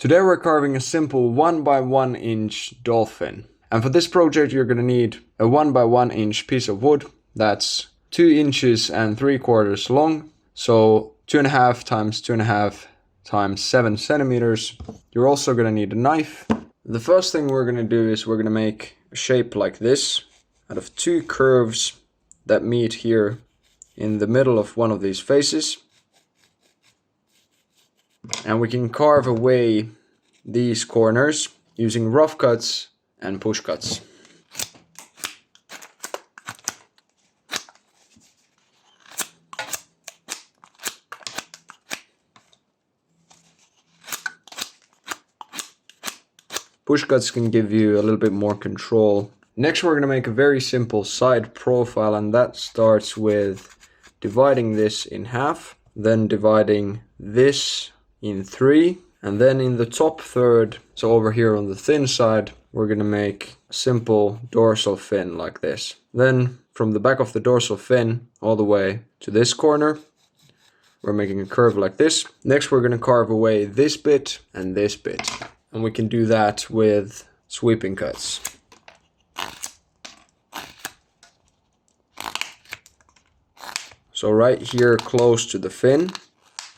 Today we're carving a simple 1x1 inch dolphin. And for this project you're going to need a 1x1 inch piece of wood that's 2 inches and 3/4 long. So 2.5 times 2.5 times 7 centimeters. You're also going to need a knife. The first thing we're going to do is we're going to make a shape like this out of 2 curves that meet here in the middle of one of these faces. And we can carve away these corners using rough cuts and push cuts. Push cuts can give you a little bit more control. Next we're going to make a very simple side profile, and that starts with dividing this in half, then dividing this in 3, and then in the top third, so over here on the thin side, we're going to make a simple dorsal fin like this. Then from the back of the dorsal fin all the way to this corner, we're making a curve like this. Next we're going to carve away this bit and this bit, and we can do that with sweeping cuts. So right here close to the fin,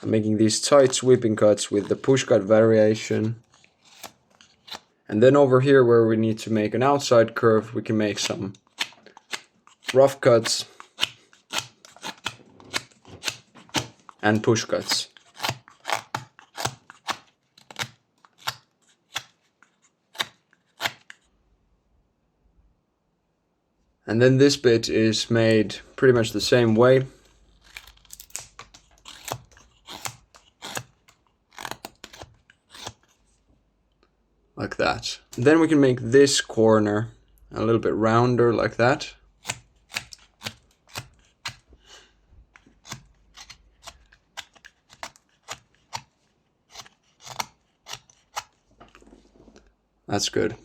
I'm making these tight sweeping cuts with the push cut variation. And then over here where we need to make an outside curve, we can make some rough cuts and push cuts. And then this bit is made pretty much the same way. Like that. And then we can make this corner a little bit rounder like that. That's good.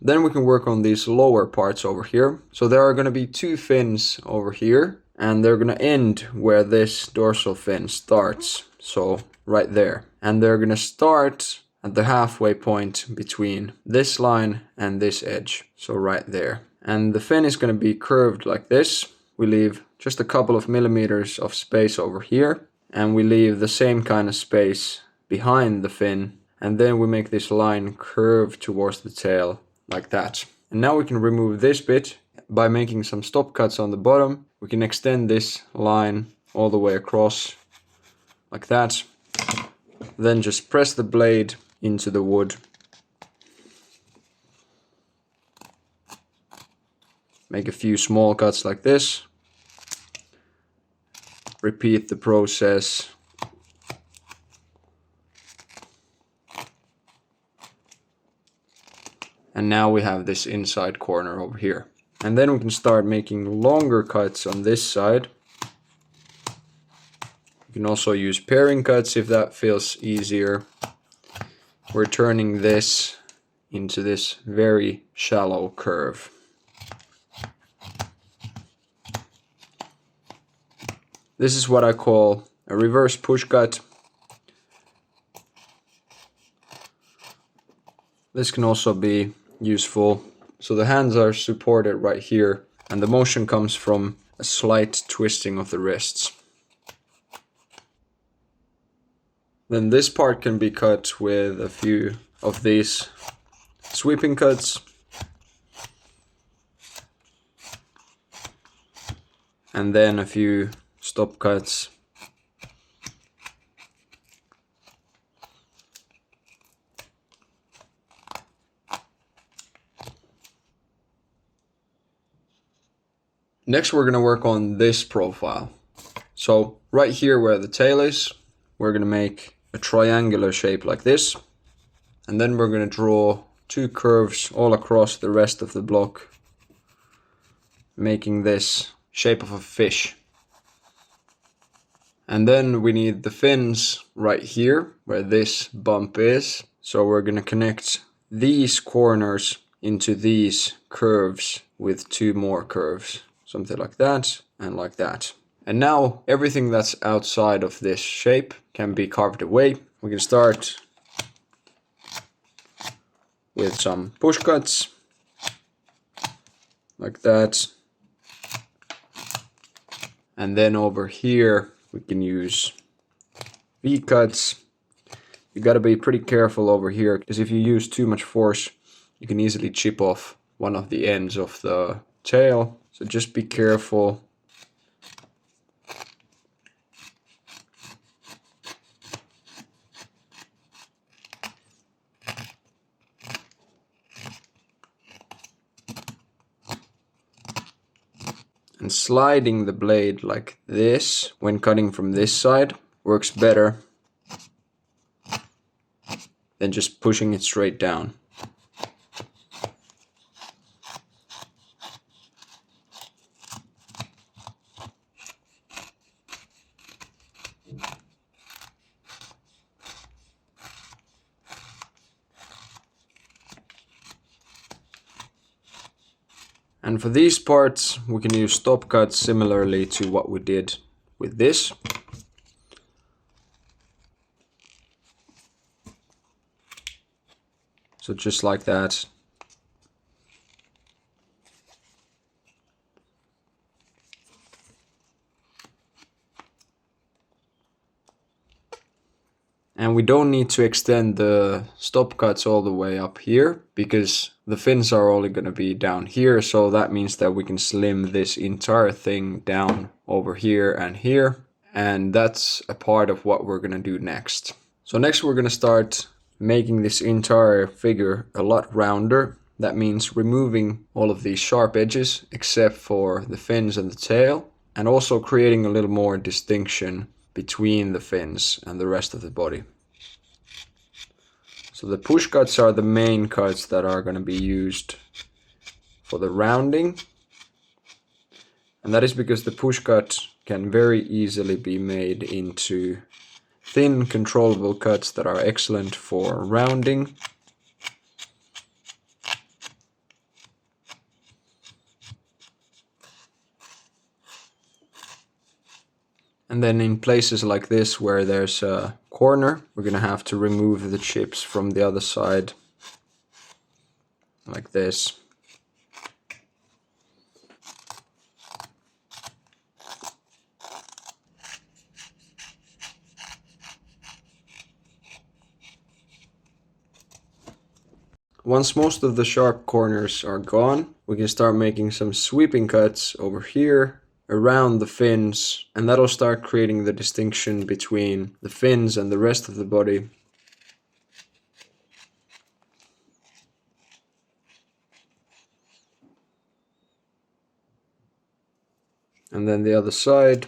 Then we can work on these lower parts over here. So there are going to be 2 fins over here, and they're going to end where this dorsal fin starts. So right there. And they're going to start at the halfway point between this line and this edge. So right there. And the fin is going to be curved like this. We leave just a couple of millimeters of space over here, and we leave the same kind of space behind the fin. And then we make this line curve towards the tail like that. And now we can remove this bit by making some stop cuts on the bottom. We can extend this line all the way across like that. Then just press the blade into the wood. Make a few small cuts like this. Repeat the process. And now we have this inside corner over here. And then we can start making longer cuts on this side. You can also use pairing cuts if that feels easier. We're turning this into this very shallow curve. This is what I call a reverse push cut. This can also be useful. So the hands are supported right here, and the motion comes from a slight twisting of the wrists. Then this part can be cut with a few of these sweeping cuts. And then a few stop cuts. Next we're going to work on this profile. So right here where the tail is, we're going to make a triangular shape like this, and then we're going to draw 2 curves all across the rest of the block, making this shape of a fish. And then we need the fins right here where this bump is, so we're going to connect these corners into these curves with 2 more curves, something like that and like that. And now everything that's outside of this shape can be carved away. We can start with some push cuts, like that. And then over here, we can use V-cuts. You gotta be pretty careful over here, because if you use too much force, you can easily chip off one of the ends of the tail. So just be careful. And sliding the blade like this when cutting from this side works better than just pushing it straight down. And for these parts, we can use stop cuts similarly to what we did with this. So just like that. And we don't need to extend the stop cuts all the way up here, because the fins are only going to be down here. So that means that we can slim this entire thing down over here and here. And that's a part of what we're going to do next. So next we're going to start making this entire figure a lot rounder. That means removing all of these sharp edges except for the fins and the tail, and also creating a little more distinction between the fins and the rest of the body. So the push cuts are the main cuts that are going to be used for the rounding. And that is because the push cut can very easily be made into thin controllable cuts that are excellent for rounding. And then in places like this where there's a corner, we're going to have to remove the chips from the other side, like this. Once most of the sharp corners are gone, we can start making some sweeping cuts over here around the fins, and that'll start creating the distinction between the fins and the rest of the body. And then the other side.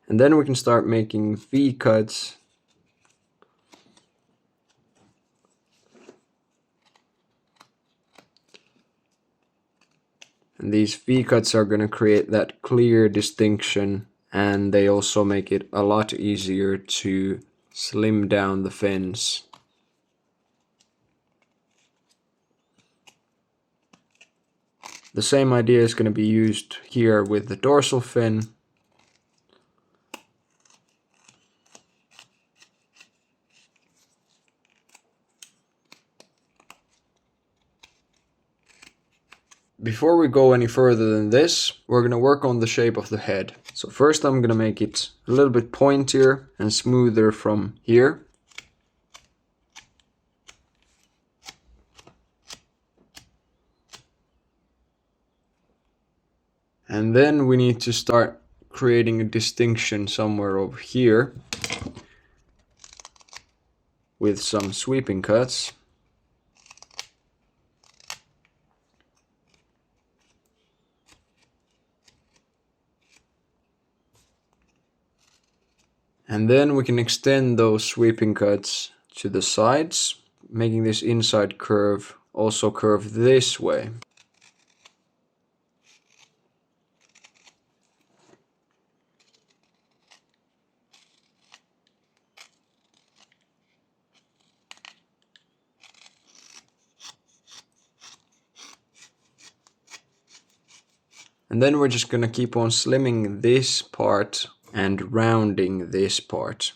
And then we can start making V cuts. And these V cuts are going to create that clear distinction, and they also make it a lot easier to slim down the fins. The same idea is going to be used here with the dorsal fin. Before we go any further than this, we're going to work on the shape of the head. So first I'm going to make it a little bit pointier and smoother from here. And then we need to start creating a distinction somewhere over here with some sweeping cuts. And then we can extend those sweeping cuts to the sides, making this inside curve also curve this way. And then we're just gonna keep on slimming this part and rounding this part.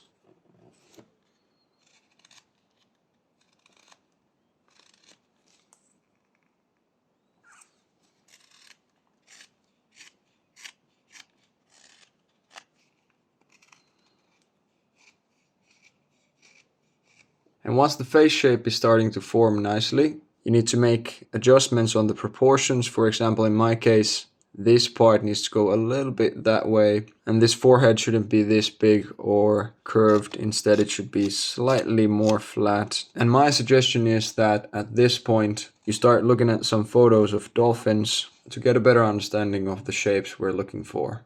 And once the face shape is starting to form nicely, you need to make adjustments on the proportions. For example, in my case, this part needs to go a little bit that way, and this forehead shouldn't be this big or curved. Instead, it should be slightly more flat. And my suggestion is that at this point, you start looking at some photos of dolphins to get a better understanding of the shapes we're looking for.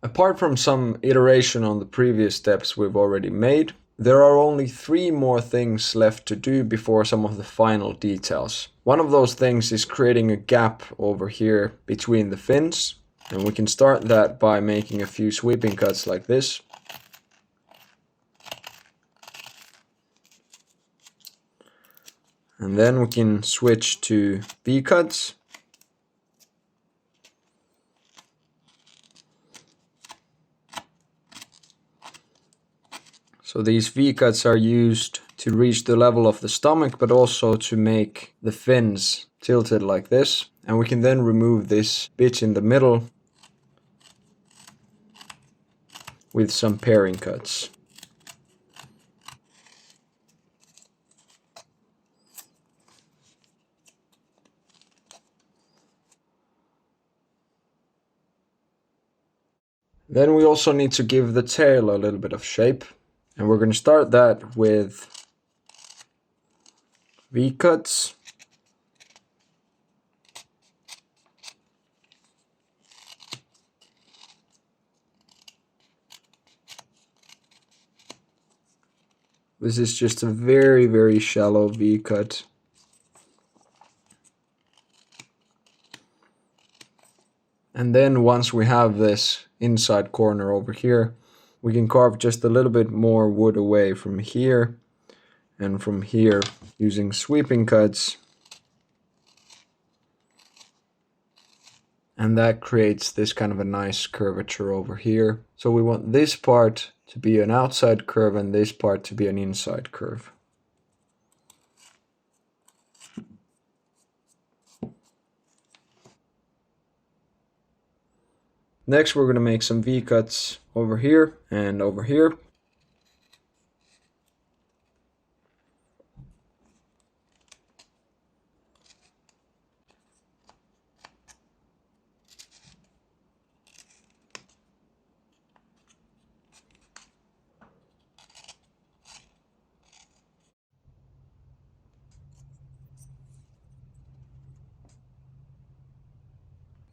Apart from some iteration on the previous steps we've already made, there are only 3 more things left to do before some of the final details. One of those things is creating a gap over here between the fins, and we can start that by making a few sweeping cuts like this. And then we can switch to V-cuts. So these V-cuts are used to reach the level of the stomach, but also to make the fins tilted like this. And we can then remove this bit in the middle with some pairing cuts. Then we also need to give the tail a little bit of shape. And we're going to start that with V-cuts. This is just a very, very shallow V-cut. And then once we have this inside corner over here, we can carve just a little bit more wood away from here and from here using sweeping cuts. And that creates this kind of a nice curvature over here. So we want this part to be an outside curve and this part to be an inside curve. Next, we're going to make some V-cuts over here and over here.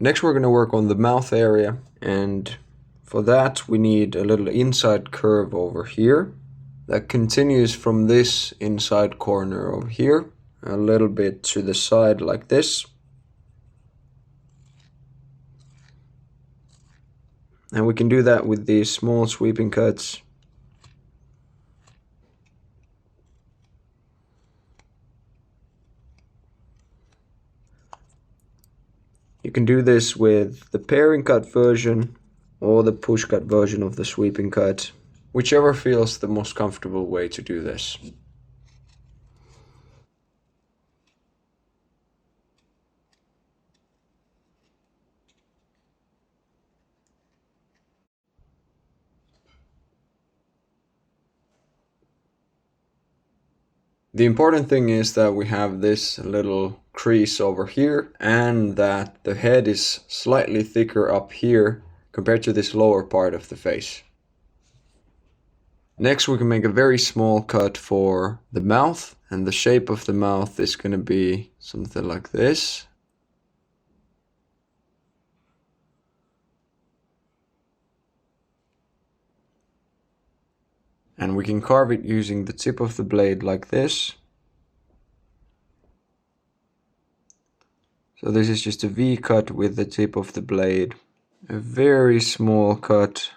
Next, we're going to work on the mouth area, and for that we need a little inside curve over here that continues from this inside corner over here a little bit to the side like this. And we can do that with these small sweeping cuts. You can do this with the pairing cut version or the push cut version of the sweeping cut, whichever feels the most comfortable way to do this. The important thing is that we have this little crease over here and that the head is slightly thicker up here compared to this lower part of the face. Next, we can make a very small cut for the mouth, and the shape of the mouth is going to be something like this. And we can carve it using the tip of the blade like this. So this is just a V cut with the tip of the blade. A very small cut.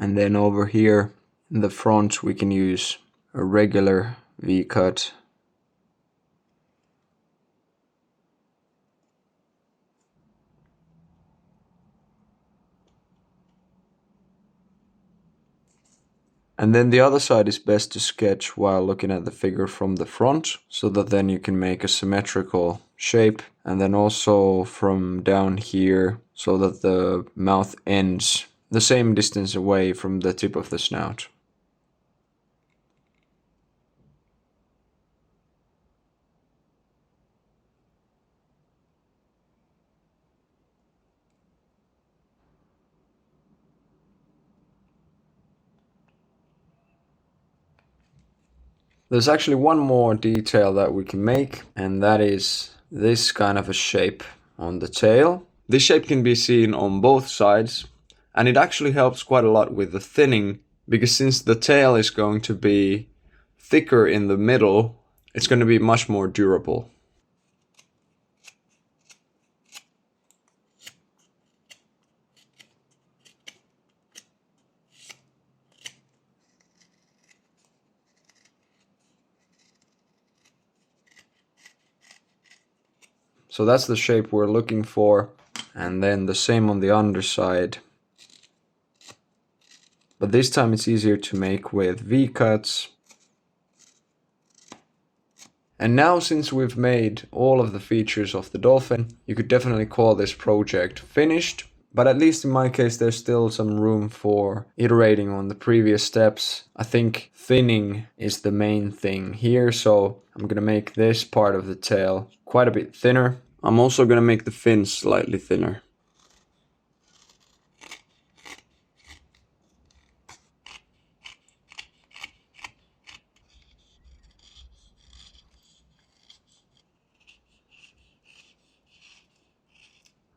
And then over here in the front we can use a regular V-cut. And then the other side is best to sketch while looking at the figure from the front, so that then you can make a symmetrical shape. And then also from down here, so that the mouth ends the same distance away from the tip of the snout. There's actually one more detail that we can make, and that is this kind of a shape on the tail. This shape can be seen on both sides, and it actually helps quite a lot with the thinning, because since the tail is going to be thicker in the middle, it's going to be much more durable. So that's the shape we're looking for, and then the same on the underside. But this time it's easier to make with V-cuts. And now, since we've made all of the features of the Dolphin, you could definitely call this project finished. But at least in my case, there's still some room for iterating on the previous steps. I think thinning is the main thing here, so I'm gonna make this part of the tail quite a bit thinner. I'm also gonna make the fins slightly thinner.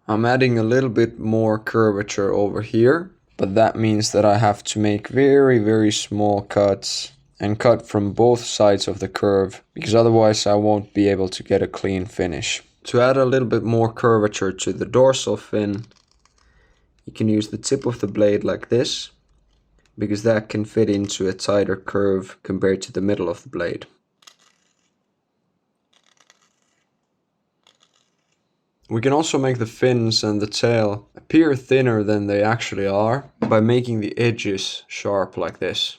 I'm adding a little bit more curvature over here, but that means that I have to make very small cuts and cut from both sides of the curve, because otherwise I won't be able to get a clean finish. To add a little bit more curvature to the dorsal fin, you can use the tip of the blade like this, because that can fit into a tighter curve compared to the middle of the blade. We can also make the fins and the tail appear thinner than they actually are by making the edges sharp like this.